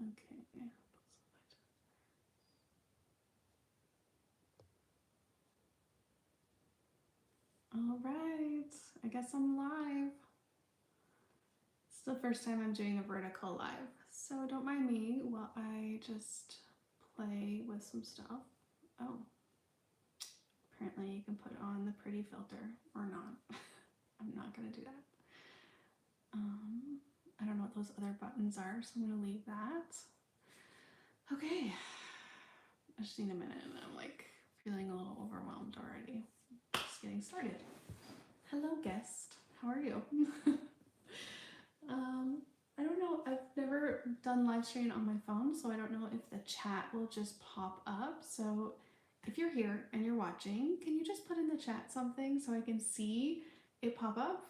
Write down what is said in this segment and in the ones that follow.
Okay. All right. I guess I'm live. It's the first time I'm doing a vertical live, so don't mind me while I just play with some stuff. Oh, apparently you can put on the pretty filter or not. I'm not gonna do that. I don't know what those other buttons are, so I'm gonna leave that. Okay, I just need a minute and I'm like feeling a little overwhelmed already. Just getting started. Hello, guest. How are you? I don't know. I've never done live streaming on my phone, so I don't know if the chat will just pop up. So if you're here and you're watching, can you just put in the chat something so I can see it pop up?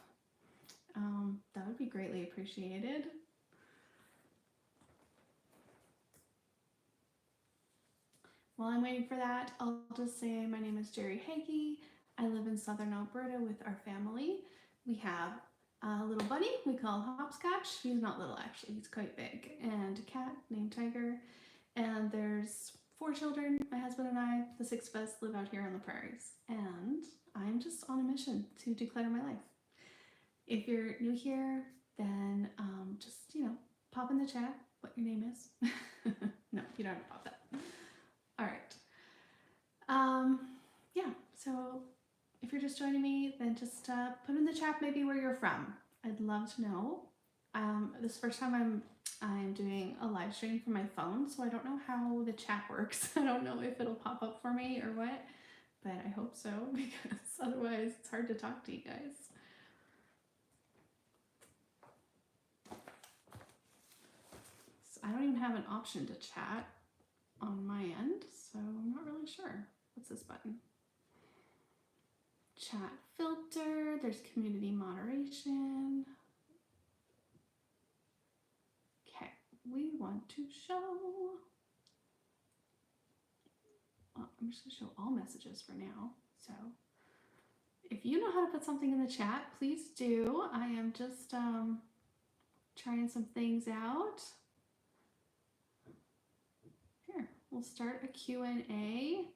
That would be greatly appreciated. While I'm waiting for that, I'll just say my name is Jerry Hagee. I live in Southern Alberta with our family. We have a little bunny we call Hopscotch. He's not little actually, he's quite big. And a cat named Tiger. And there's 4 children, my husband and I, the 6 of us live out here on the prairies. And I'm just on a mission to declutter my life. If you're new here, then just, pop in the chat what your name is. No, you don't have to pop that. All right. Yeah, so if you're just joining me, then just put in the chat maybe where you're from. I'd love to know. This first time I'm doing a live stream from my phone, so I don't know how the chat works. I don't know if it'll pop up for me or what, but I hope so because otherwise it's hard to talk to you guys. So I don't even have an option to chat on my end, so I'm not really sure. What's this button? Chat filter, there's community moderation. Okay, we want to show, well, I'm just gonna show all messages for now. So if you know how to put something in the chat, please do. I am just trying some things out. Here, we'll start a Q&A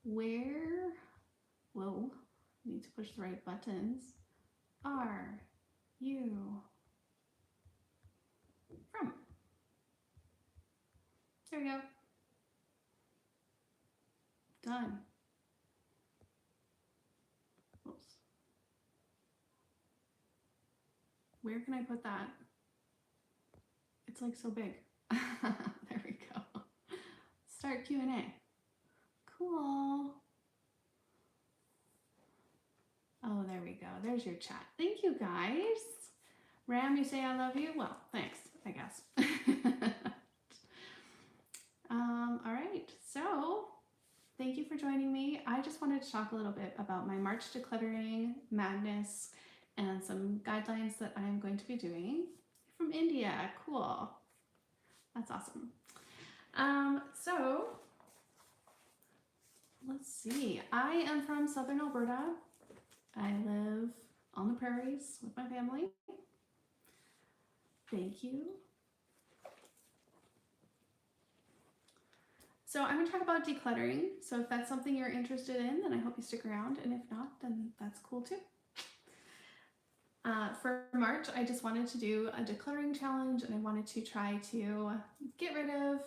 where, whoa, I need to push the right buttons. Are you from? There we go. Done. Oops. Where can I put that? It's like so big. There we go. Start Q&A. Cool. Oh, there we go. There's your chat. Thank you, guys. Ram, you say I love you? Well, thanks, I guess. All right, so thank you for joining me. I just wanted to talk a little bit about my March decluttering madness and some guidelines that I'm going to be doing. From India, cool. That's awesome. So let's see. I am from Southern Alberta. I live on the prairies with my family. Thank you. So I'm going to talk about decluttering. So if that's something you're interested in, then I hope you stick around. And if not, then that's cool too. For March, I just wanted to do a decluttering challenge and I wanted to try to get rid of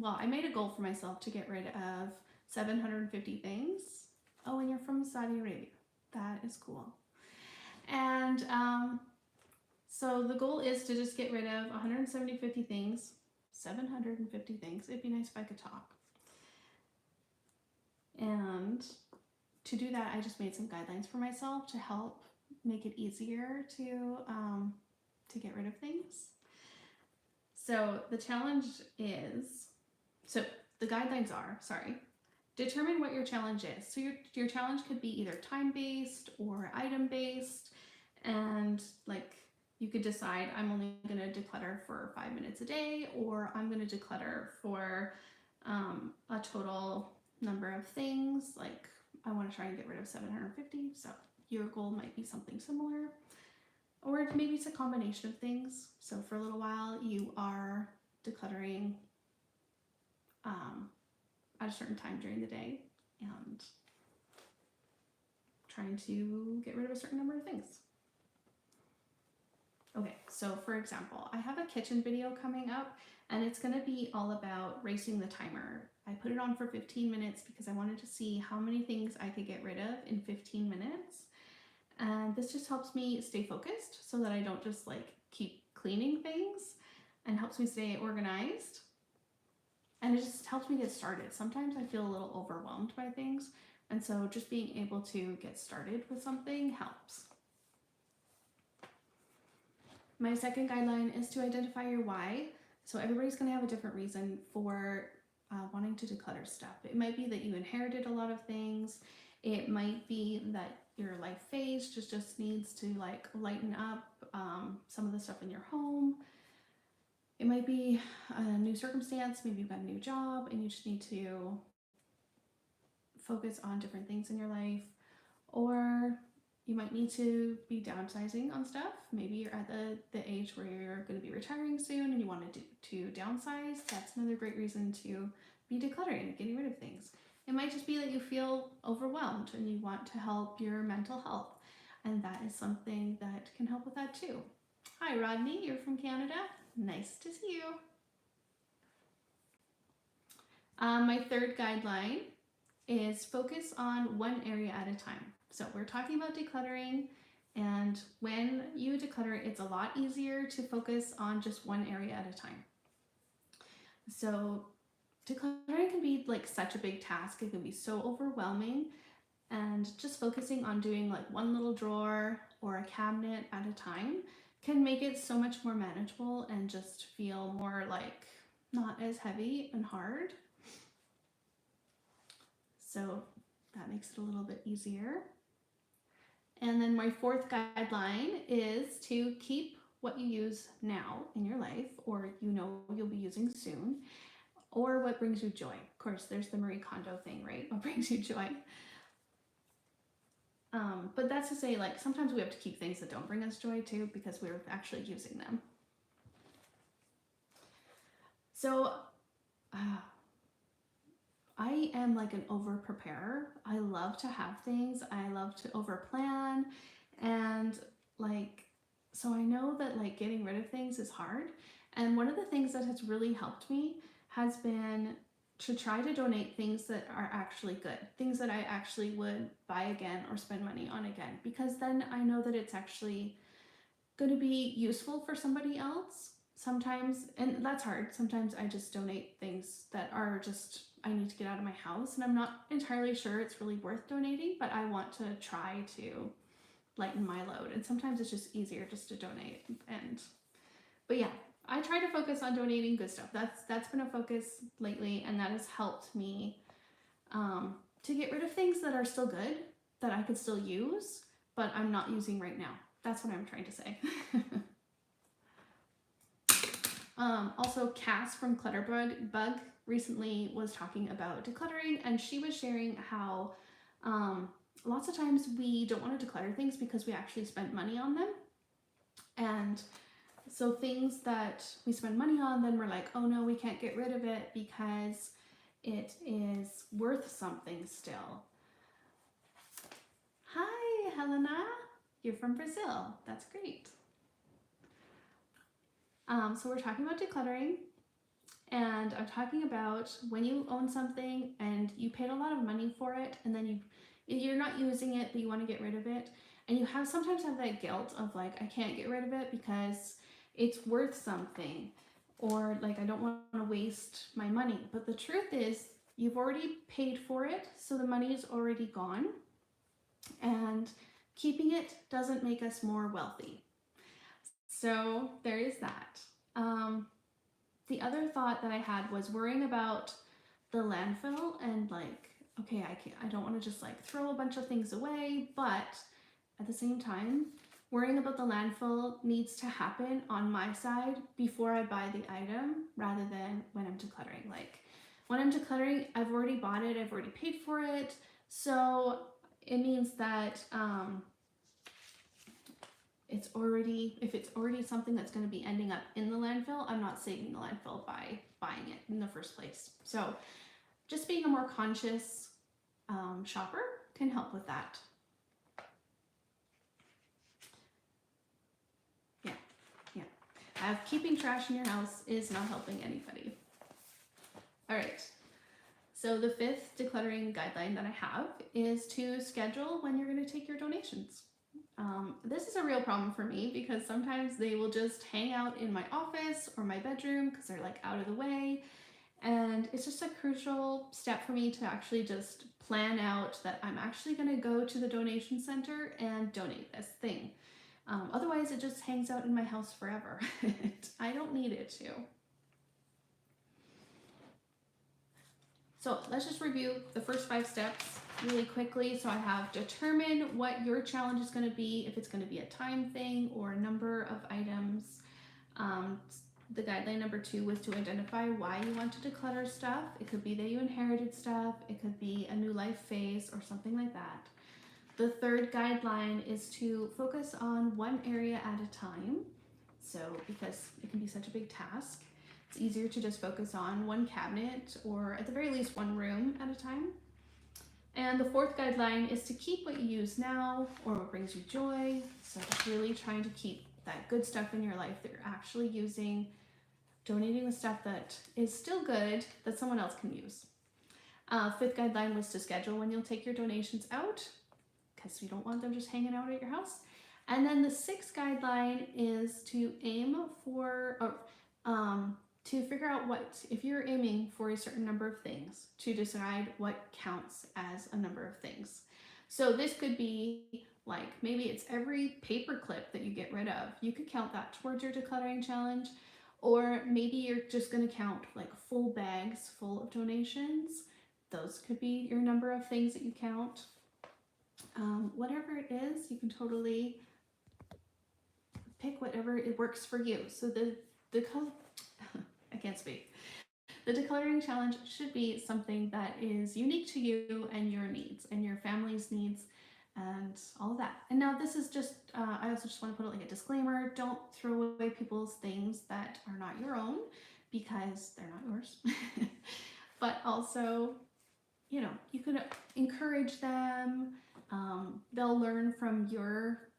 I made a goal for myself to get rid of 750 things. Oh, and you're from Saudi Arabia. That is cool. And so the goal is to just get rid of 150 things, 750 things. It'd be nice if I could talk. And to do that, I just made some guidelines for myself to help make it easier to get rid of things. So the challenge is, so the guidelines are, determine what your challenge is. So your challenge could be either time-based or item-based, and you could decide I'm only going to declutter for 5 minutes a day, or I'm going to declutter for a total number of things. I want to try and get rid of 750, so your goal might be something similar. or maybe it's a combination of things. So for a little while you are decluttering at a certain time during the day and trying to get rid of a certain number of things. Okay, so for example, I have a kitchen video coming up and it's gonna be all about racing the timer. I put it on for 15 minutes because I wanted to see how many things I could get rid of in 15 minutes. And this just helps me stay focused so that I don't just like keep cleaning things, and helps me stay organized. And it just helps me get started. Sometimes I feel a little overwhelmed by things, and so just being able to get started with something helps. My second guideline is to identify your why. So everybody's going to have a different reason for wanting to declutter stuff. It might be that you inherited a lot of things. It might be that your life phase just needs to like lighten up some of the stuff in your home. It might be a new circumstance. Maybe you've got a new job and you just need to focus on different things in your life. Or you might need to be downsizing on stuff. Maybe you're at the age where you're going to be retiring soon and you want to downsize. That's another great reason to be decluttering, getting rid of things. It might just be that you feel overwhelmed and you want to help your mental health, and that is something that can help with that too. Hi Rodney, you're from Canada. Nice to see you. My third guideline is focus on one area at a time. So we're talking about decluttering, and when you declutter, it's a lot easier to focus on just one area at a time. So decluttering can be like such a big task. It can be so overwhelming, and just focusing on doing like one little drawer or a cabinet at a time can make it so much more manageable and just feel more like not as heavy and hard. So that makes it a little bit easier. And then my fourth guideline is to keep what you use now in your life, or you know you'll be using soon, or what brings you joy. Of course, there's the Marie Kondo thing, right? What brings you joy? But that's to say, like, sometimes we have to keep things that don't bring us joy too, because we're actually using them. So I am like an over preparer. I love to have things. I love to over plan, and like, so I know that like getting rid of things is hard. And one of the things that has really helped me has been to try to donate things that are actually good, things that I actually would buy again or spend money on again, because then I know that it's actually going to be useful for somebody else. Sometimes, and that's hard, sometimes I just donate things that are just, I need to get out of my house, and I'm not entirely sure it's really worth donating, but I want to try to lighten my load, and sometimes it's just easier just to donate. But yeah, I try to focus on donating good stuff. That's been a focus lately, and that has helped me to get rid of things that are still good, that I could still use, but I'm not using right now. That's what I'm trying to say. Also, Cass from Clutterbug recently was talking about decluttering, and she was sharing how lots of times we don't want to declutter things because we actually spent money on them. And so things that we spend money on, then we're like, oh no, we can't get rid of it because it is worth something still. Hi, Helena. You're from Brazil. That's great. So we're talking about decluttering, and I'm talking about when you own something and you paid a lot of money for it, and then you're not using it, but you want to get rid of it, and you sometimes have that guilt of like, I can't get rid of it because it's worth something, or like I don't want to waste my money. But the truth is, you've already paid for it, so the money is already gone, and keeping it doesn't make us more wealthy. So there is that. The other thought that I had was worrying about the landfill, and like, okay, I don't want to just like throw a bunch of things away, but at the same time, worrying about the landfill needs to happen on my side before I buy the item, rather than when I'm decluttering. Like when I'm decluttering, I've already bought it, I've already paid for it, so it means that if it's already something that's going to be ending up in the landfill, I'm not saving the landfill by buying it in the first place. So just being a more conscious shopper can help with that. Keeping trash in your house is not helping anybody. All right. So the 5th decluttering guideline that I have is to schedule when you're going to take your donations. This is a real problem for me because sometimes they will just hang out in my office or my bedroom because they're like out of the way. And it's just a crucial step for me to actually just plan out that I'm actually going to go to the donation center and donate this thing. Otherwise, it just hangs out in my house forever. I don't need it to. So let's just review the first 5 steps really quickly. So I have determine what your challenge is going to be, if it's going to be a time thing or a number of items. The guideline number 2 was to identify why you want to declutter stuff. It could be that you inherited stuff. It could be a new life phase or something like that. The 3rd guideline is to focus on one area at a time. So because it can be such a big task, it's easier to just focus on one cabinet or at the very least one room at a time. And the 4th guideline is to keep what you use now or what brings you joy. So just really trying to keep that good stuff in your life that you're actually using, donating the stuff that is still good that someone else can use. 5th guideline was to schedule when you'll take your donations out, because you don't want them just hanging out at your house. And then the 6th guideline is to aim for, to figure out what, if you're aiming for a certain number of things, to decide what counts as a number of things. So this could be like, maybe it's every paper clip that you get rid of. You could count that towards your decluttering challenge. Or maybe you're just gonna count like full bags full of donations. Those could be your number of things that you count. Whatever it is, you can totally pick whatever it works for you. So I can't speak. The decluttering challenge should be something that is unique to you and your needs and your family's needs and all of that. And now this is just, I also just want to put like a disclaimer. Don't throw away people's things that are not your own because they're not yours. But also, you know, you could encourage them. They'll learn from your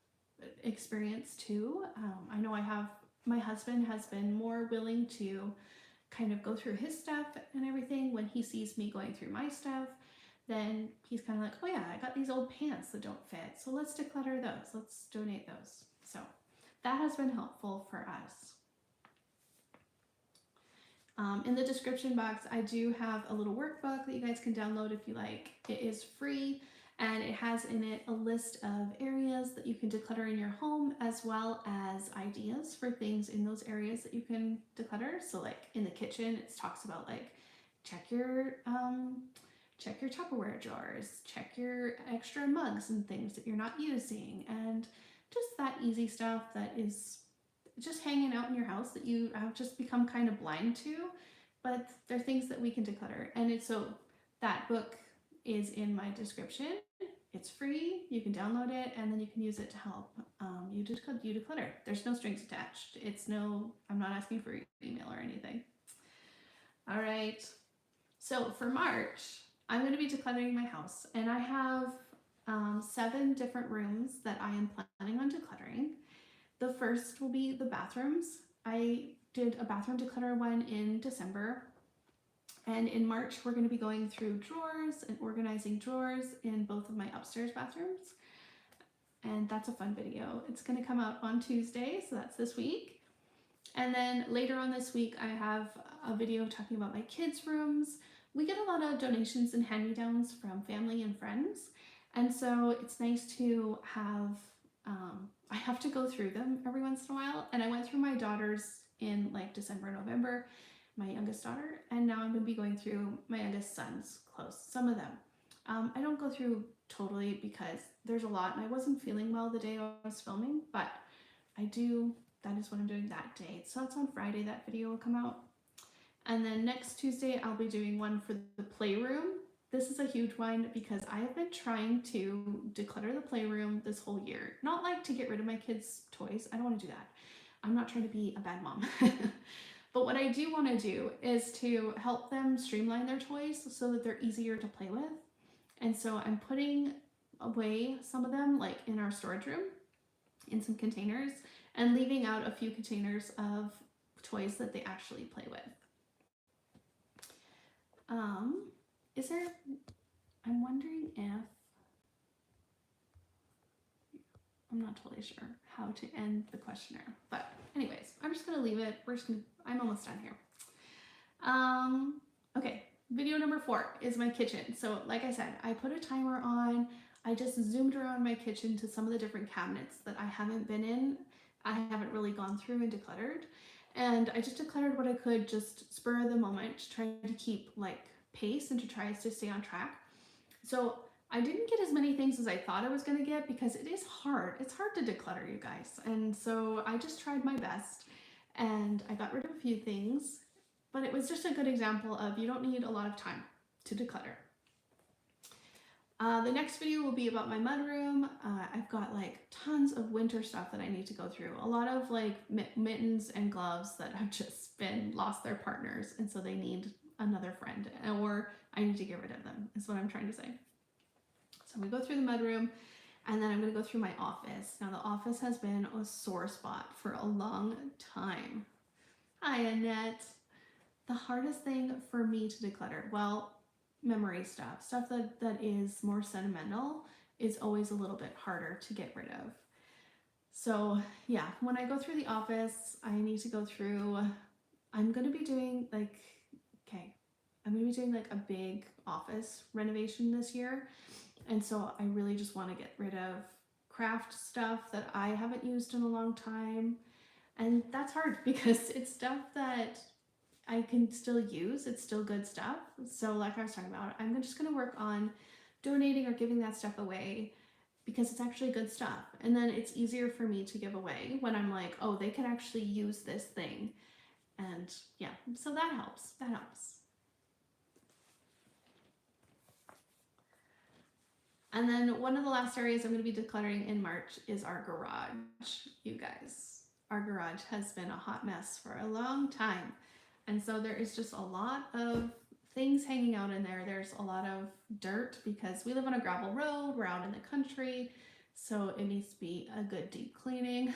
experience too. I know my husband has been more willing to kind of go through his stuff and everything when he sees me going through my stuff. Then he's kind of like, oh yeah, I got these old pants that don't fit, so let's declutter those, let's donate those. So that has been helpful for us. In the description box, I do have a little workbook that you guys can download if you like. It is free and it has in it a list of areas that you can declutter in your home, as well as ideas for things in those areas that you can declutter. So like in the kitchen, it talks about like check your Tupperware drawers, check your extra mugs and things that you're not using, and just that easy stuff that is just hanging out in your house that you have just become kind of blind to, but they're things that we can declutter. And it's so that book is in my description. It's free, you can download it, and then you can use it to help you declutter. There's no strings attached. I'm not asking for your email or anything. All right, so for March, I'm going to be decluttering my house, and I have 7 different rooms that I am planning on decluttering. The first will be the bathrooms. I did a bathroom declutter one in December. And in March, we're going to be going through drawers and organizing drawers in both of my upstairs bathrooms. And that's a fun video. It's going to come out on Tuesday, so that's this week. And then later on this week, I have a video talking about my kids' rooms. We get a lot of donations and hand-me-downs from family and friends. And so it's nice to have, I have to go through them every once in a while. And I went through my daughter's in like December, November, my youngest daughter, and now I'm going to be going through my youngest son's clothes, some of them. I don't go through totally because there's a lot and I wasn't feeling well the day I was filming, but that is what I'm doing that day. So that's on Friday, that video will come out. And then next Tuesday, I'll be doing one for the playroom. this is a huge one because I have been trying to declutter the playroom this whole year. Not like to get rid of my kids' toys. I don't want to do that. I'm not trying to be a bad mom. But what I do want to do is to help them streamline their toys so that they're easier to play with. And so I'm putting away some of them like in our storage room in some containers and leaving out a few containers of toys that they actually play with. Is there, I'm wondering if, I'm not totally sure how to end the questionnaire, but anyways, I'm just gonna leave it. I'm almost done here. Okay, video number 4 is my kitchen. So like I said, I put a timer on. I just zoomed around my kitchen to some of the different cabinets that I haven't been in. I haven't really gone through and decluttered. And I just decluttered what I could, just spur of the moment, trying to keep like pace and to try to stay on track. So I didn't get as many things as I thought I was going to get because it is hard. It's hard to declutter, you guys. And so I just tried my best and I got rid of a few things, but it was just a good example of you don't need a lot of time to declutter. The next video will be about my mudroom. I've got like tons of winter stuff that I need to go through. A lot of like mittens and gloves that have just lost their partners, and so they need another friend, or I need to get rid of them, is what I'm trying to say. So I'm gonna go through the mudroom, and then I'm gonna go through my office. Now the office has been a sore spot for a long time. Hi, Annette. The hardest thing for me to declutter, well, memory stuff that is more sentimental is always a little bit harder to get rid of. So yeah, when I go through the office, I need to go through, I'm gonna be doing like a big office renovation this year. And so I really just want to get rid of craft stuff that I haven't used in a long time. And that's hard because it's stuff that I can still use. It's still good stuff. So like I was talking about, I'm just going to work on donating or giving that stuff away because it's actually good stuff. And then it's easier for me to give away when I'm like, oh, they could actually use this thing. And yeah, so that helps. That helps. And then one of the last areas I'm going to be decluttering in March is our garage, you guys. Our garage has been a hot mess for a long time. And so there is just a lot of things hanging out in there. There's a lot of dirt because we live on a gravel road. We're out in the country. So it needs to be a good deep cleaning.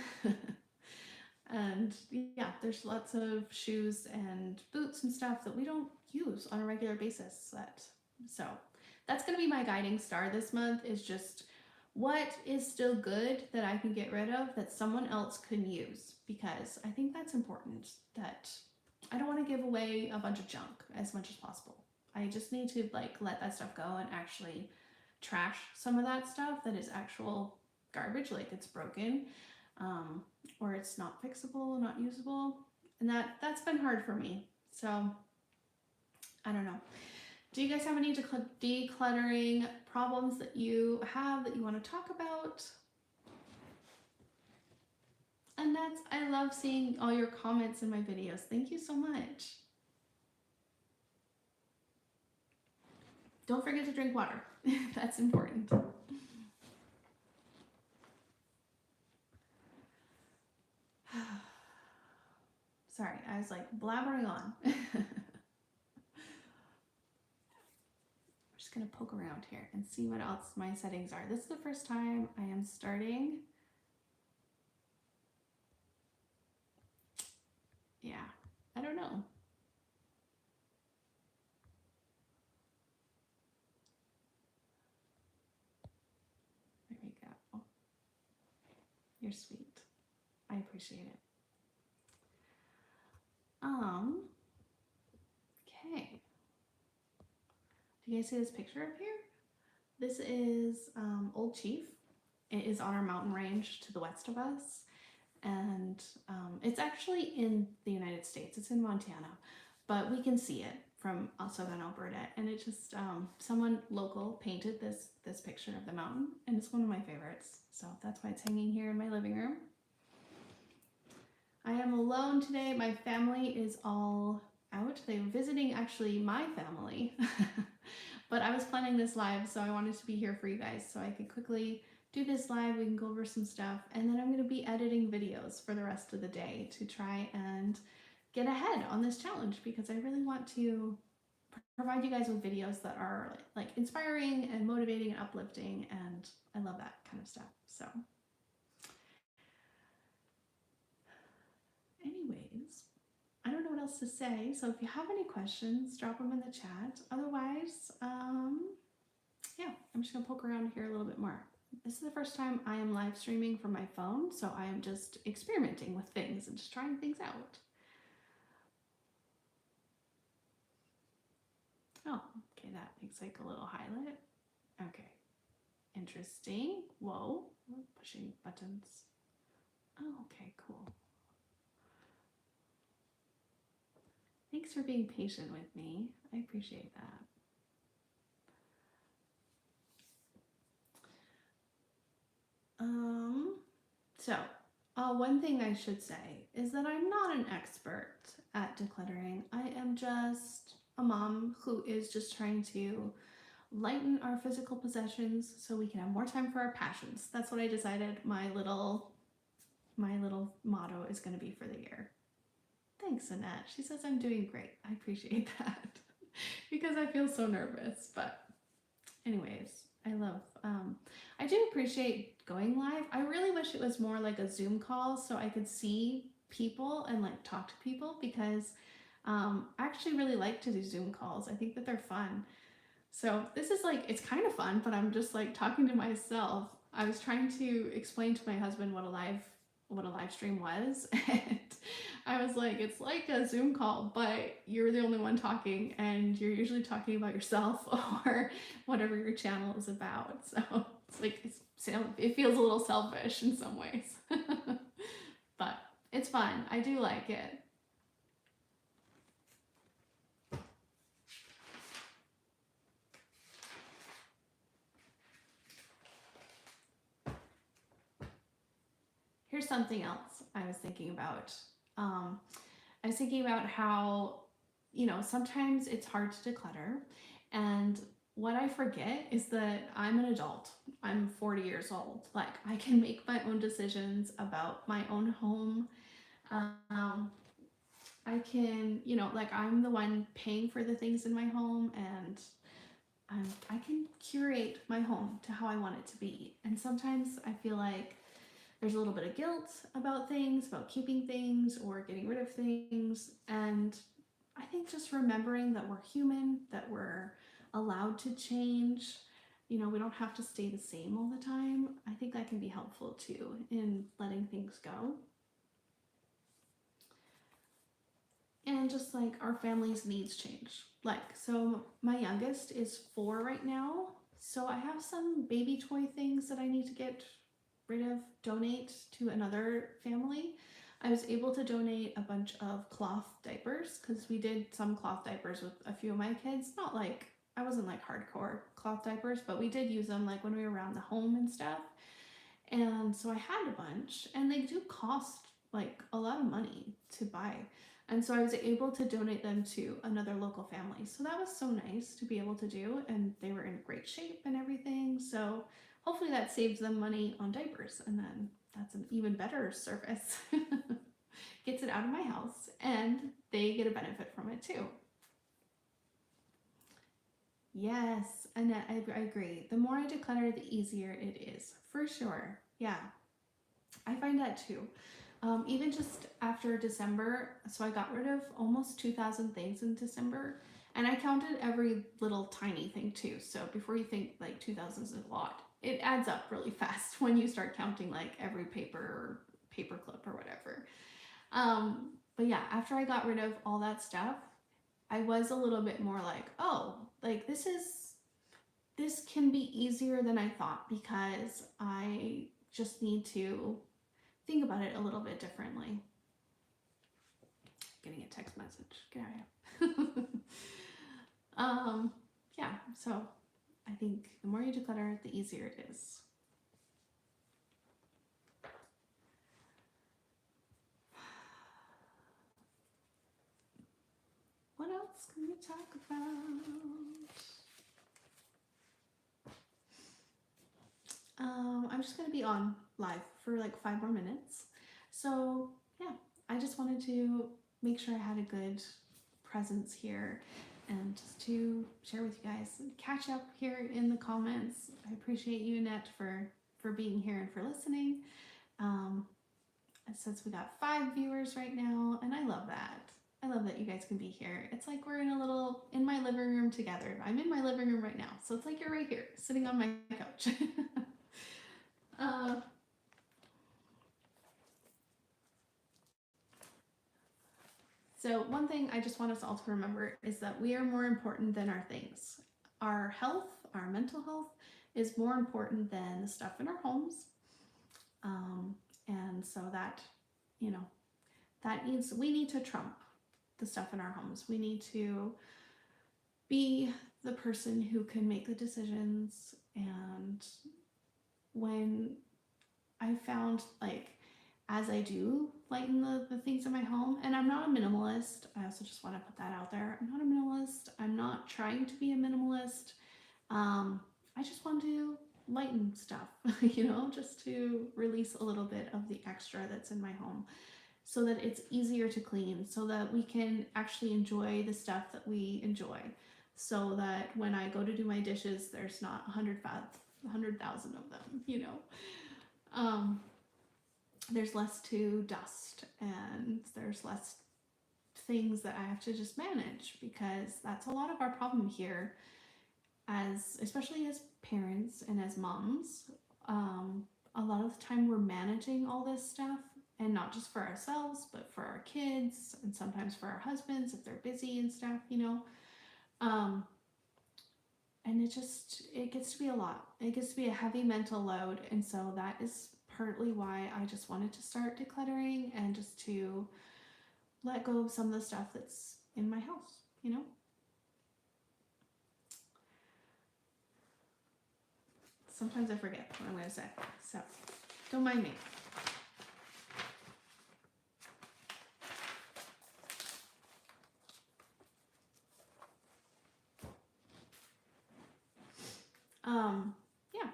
And yeah, there's lots of shoes and boots and stuff that we don't use on a regular basis. So that's going to be my guiding star this month, is just what is still good that I can get rid of that someone else can use, because I think that's important. That I don't want to give away a bunch of junk as much as possible. I just need to like let that stuff go and actually trash some of that stuff that is actual garbage, like it's broken, or it's not fixable, not usable. And that's been hard for me. So I don't know. Do you guys have any decluttering problems that you have that you want to talk about? And I love seeing all your comments in my videos. Thank you so much. Don't forget to drink water. That's important. Sorry, I was like blabbering on. Gonna poke around here and see what else my settings are. This is the first time I am starting. Yeah, I don't know. There we go. You're sweet. I appreciate it. Okay. Do you guys see this picture up here? This is Old Chief. It is on our mountain range to the west of us. And it's actually in the United States. It's in Montana, but we can see it from southern Alberta. And it just, someone local painted this picture of the mountain, and it's one of my favorites. So that's why it's hanging here in my living room. I am alone today. My family is all out. They're visiting actually my family, But I was planning this live, so I wanted to be here for you guys so I could quickly do this live. We can go over some stuff, and then I'm going to be editing videos for the rest of the day to try and get ahead on this challenge, because I really want to provide you guys with videos that are like inspiring and motivating and uplifting, and I love that kind of stuff. So anyways, I don't know what else to say, so if you have any questions, drop them in the chat. Otherwise, yeah, I'm just gonna poke around here a little bit more. This is the first time I am live streaming from my phone, so I am just experimenting with things and just trying things out. Oh, okay, that makes like a little highlight. Okay, interesting. Whoa, we're pushing buttons. Oh, okay, cool. Thanks for being patient with me. I appreciate that. So one thing I should say is that I'm not an expert at decluttering. I am just a mom who is just trying to lighten our physical possessions so we can have more time for our passions. That's what I decided my little motto is going to be for the year. Thanks, Annette. She says I'm doing great. I appreciate that because I feel so nervous. But anyways, I do appreciate going live. I really wish it was more like a Zoom call so I could see people and like talk to people, because I actually really like to do Zoom calls. I think that they're fun. So this is like, it's kind of fun, but I'm just like talking to myself. I was trying to explain to my husband what a live stream was, and I was like, it's like a Zoom call, but you're the only one talking, and you're usually talking about yourself or whatever your channel is about. So it's like, it feels a little selfish in some ways, but it's fun. I do like it. Here's something else I was thinking about. I was thinking about how, sometimes it's hard to declutter. And what I forget is that I'm an adult. I'm 40 years old. Like, I can make my own decisions about my own home. I can, like, I'm the one paying for the things in my home, and I can curate my home to how I want it to be. And sometimes I feel like there's a little bit of guilt about things, about keeping things or getting rid of things. And I think just remembering that we're human, that we're allowed to change, we don't have to stay the same all the time. I think that can be helpful too in letting things go. And just like our family's needs change. Like, so my youngest is 4 right now. So I have some baby toy things that I need to get rid of, donate to another family. I was able to donate a bunch of cloth diapers because we did some cloth diapers with a few of my kids. Not like, I wasn't like hardcore cloth diapers, but we did use them like when we were around the home and stuff. And so I had a bunch, and they do cost like a lot of money to buy. And so I was able to donate them to another local family. So that was so nice to be able to do, and they were in great shape and everything. So hopefully that saves them money on diapers, and then that's an even better service. Gets it out of my house, and they get a benefit from it too. Yes, Annette, I agree. The more I declutter, the easier it is, for sure. Yeah, I find that too. Even just after December, so I got rid of almost 2,000 things in December, and I counted every little tiny thing too. So before you think like 2,000 is a lot, it adds up really fast when you start counting like every paper or paper clip or whatever. But yeah, after I got rid of all that stuff, I was a little bit more like, oh, like this can be easier than I thought, because I just need to think about it a little bit differently. Getting a text message. Get out of here. Yeah, so I think the more you declutter, the easier it is. What else can we talk about? I'm just going to be on live for like 5 more minutes. So, yeah, I just wanted to make sure I had a good presence here and just to share with you guys, catch up here in the comments. I appreciate you, Annette, for being here and for listening. Since we got 5 viewers right now, and I love that. I love that you guys can be here. It's like we're in my living room together. I'm in my living room right now, so it's like you're right here, sitting on my couch. uh, so one thing I just want us all to remember is that we are more important than our things. Our health, our mental health, is more important than the stuff in our homes. And so that, you know, we need to trump the stuff in our homes. We need to be the person who can make the decisions. And when I found, like, as I do lighten the things in my home, and I'm not a minimalist, I also just want to put that out there. I'm not a minimalist. I'm not trying to be a minimalist. I just want to lighten stuff, just to release a little bit of the extra that's in my home so that it's easier to clean, so that we can actually enjoy the stuff that we enjoy, so that when I go to do my dishes, there's not 100,000 of them. There's less to dust, and there's less things that I have to just manage, because that's a lot of our problem here, especially as parents and as moms. A lot of the time we're managing all this stuff, and not just for ourselves, but for our kids, and sometimes for our husbands if they're busy and stuff, and it gets to be a lot. It gets to be a heavy mental load, and so that is partly why I just wanted to start decluttering and just to let go of some of the stuff that's in my house. Sometimes I forget what I'm going to say, so don't mind me. Yeah.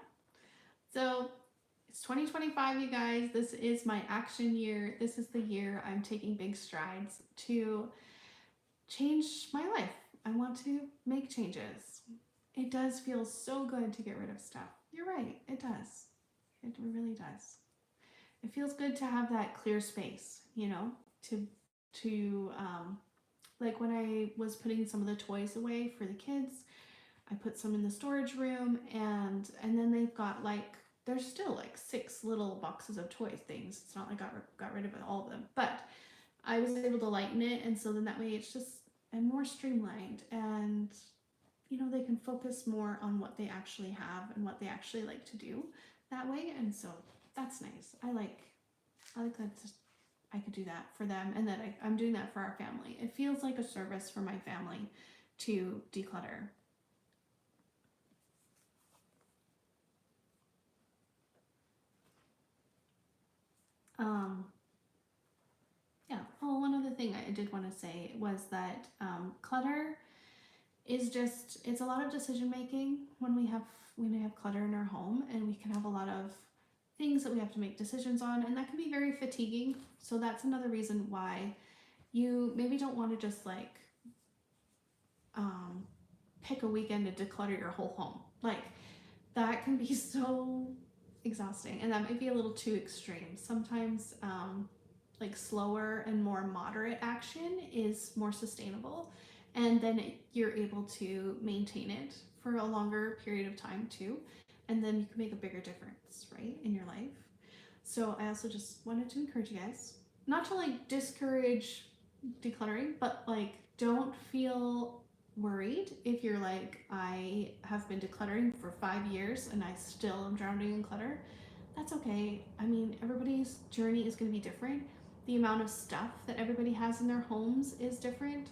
So it's 2025, you guys. This is my action year. This is the year I'm taking big strides to change my life. I want to make changes. It does feel so good to get rid of stuff. You're right, it does. It really does. It feels good to have that clear space, to like when I was putting some of the toys away for the kids, I put some in the storage room, and then they've got there's still like 6 little boxes of toy things. It's not like I got rid of all of them, but I was able to lighten it, and so then that way it's just more streamlined, and they can focus more on what they actually have and what they actually like to do that way, and so that's nice. I like that I could do that for them, and that I'm doing that for our family. It feels like a service for my family to declutter. Yeah. Oh, one other thing I did want to say was that clutter is it's a lot of decision making when we have clutter in our home, and we can have a lot of things that we have to make decisions on, and that can be very fatiguing. So that's another reason why you maybe don't want to just pick a weekend to declutter your whole home. Like, that can be so exhausting, and that might be a little too extreme. Sometimes slower and more moderate action is more sustainable, and then you're able to maintain it for a longer period of time too, and then you can make a bigger difference, right, in your life. So I also just wanted to encourage you guys not to discourage decluttering, but don't feel worried if you're I have been decluttering for 5 years and I still am drowning in clutter. That's okay. I mean, everybody's journey is going to be different. The amount of stuff that everybody has in their homes is different.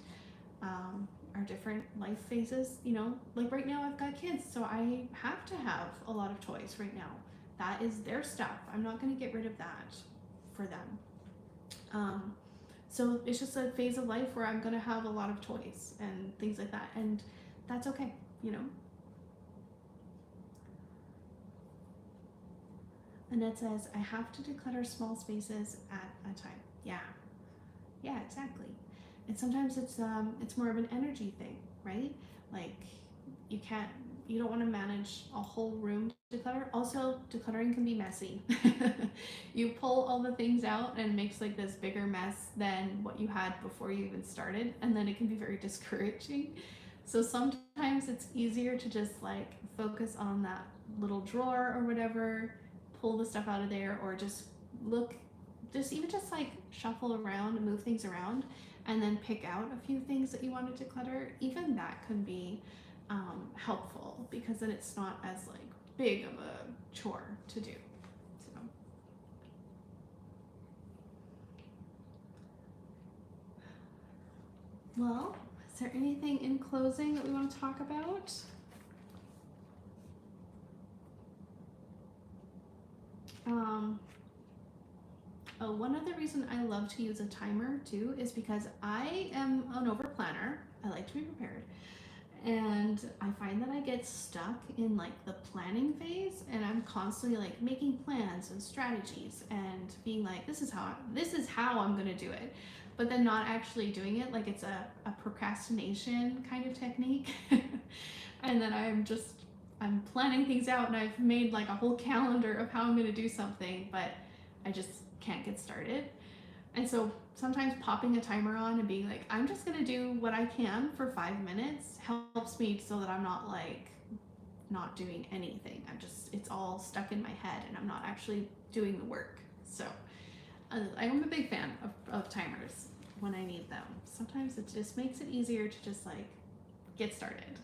Our different life phases, right now I've got kids, so I have to have a lot of toys right now. That is their stuff. I'm not going to get rid of that for them. So it's just a phase of life where I'm going to have a lot of toys and things like that, and that's okay. Annette says, I have to declutter small spaces at a time. Yeah, exactly. And sometimes it's more of an energy thing, right? Like you can't you don't want to manage a whole room to declutter. Also, decluttering can be messy. You pull all the things out and it makes like this bigger mess than what you had before you even started, and then it can be very discouraging. So sometimes it's easier to just like focus on that little drawer or whatever, pull the stuff out of there, or just look, just even just like shuffle around and move things around, and then pick out a few things that you want to declutter. Even that can be helpful because then it's not as like big of a chore to do. So, well, is there anything in closing that we want to talk about? Oh, one other reason I love to use a timer too is because I am an over planner. I like to be prepared. And I find that I get stuck in like the planning phase, and I'm constantly like making plans and strategies and being like, this is how I'm gonna do it, but then not actually doing it. Like it's a procrastination kind of technique. And then I'm planning things out and I've made like a whole calendar of how I'm gonna do something, but I just can't get started. And so sometimes popping a timer on and being like, I'm just gonna do what I can for 5 minutes helps me so that I'm not like not doing anything. It's all stuck in my head and I'm not actually doing the work. So I'm a big fan of timers when I need them. Sometimes it just makes it easier to just like get started.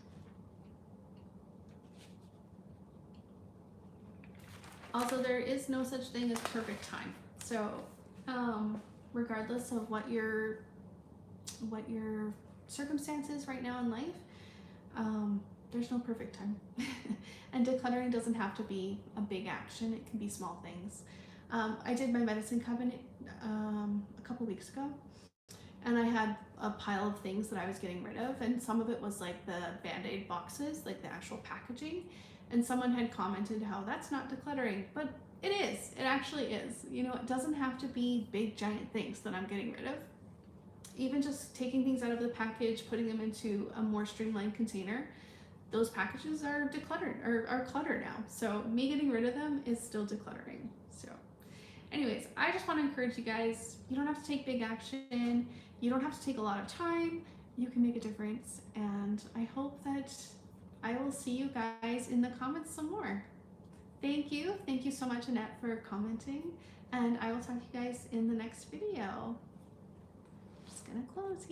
Also, there is no such thing as perfect time. So, regardless of what your circumstances right now in life, there's no perfect time. And decluttering doesn't have to be a big action. It can be small things. I did my medicine cabinet a couple weeks ago, and I had a pile of things that I was getting rid of, and some of it was like the Band-Aid boxes, like the actual packaging. And someone had commented how that's not decluttering, but it is. It actually is. You know, it doesn't have to be big giant things that I'm getting rid of. Even just taking things out of the package, putting them into a more streamlined container, those packages are decluttered or are cluttered now. So me getting rid of them is still decluttering. So anyways, I just want to encourage you guys, you don't have to take big action. You don't have to take a lot of time. You can make a difference. And I hope that I will see you guys in the comments some more. Thank you. Thank you so much, Annette, for commenting. And I will talk to you guys in the next video. Just gonna close here.